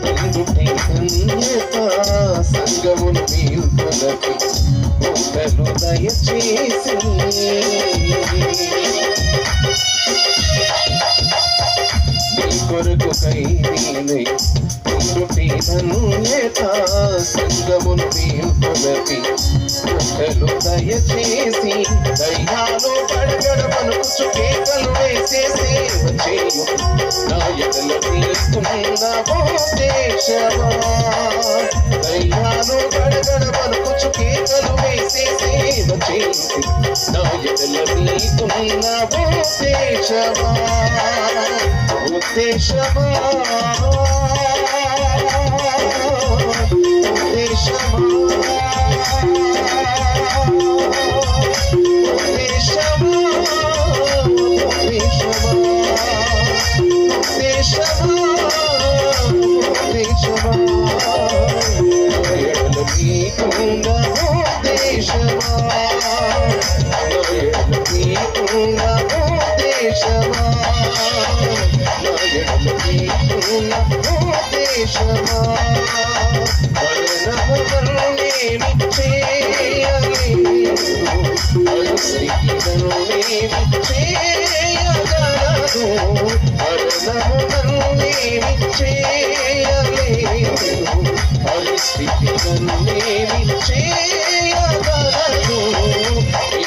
ఉండుటే ధన్యత సంగమును మేల్కొలపి కొండలు దయచేసి నీ కొరకు ఖైదీనై ఉండుటే ధన్యత సంగమును మేల్కొలపి కొండలు దయచేసి దయ్యాలు గడగడ పలుకుచు కేకలు వేసే సేవ చేయు నా ఎడల నీకున్న ఉద్దేశమా దయ్యాలు గడగడ పలుకుచు కేకలు వేసే సేవ చేయు నా ఎడల నీకున్న ఉద్దేశమా ఉద్దేశమా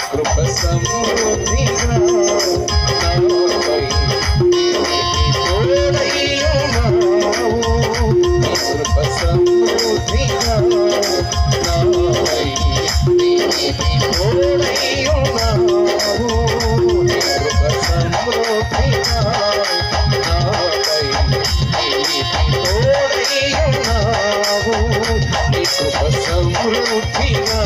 కృప సమృద్ధిగా సమృద్ధిగా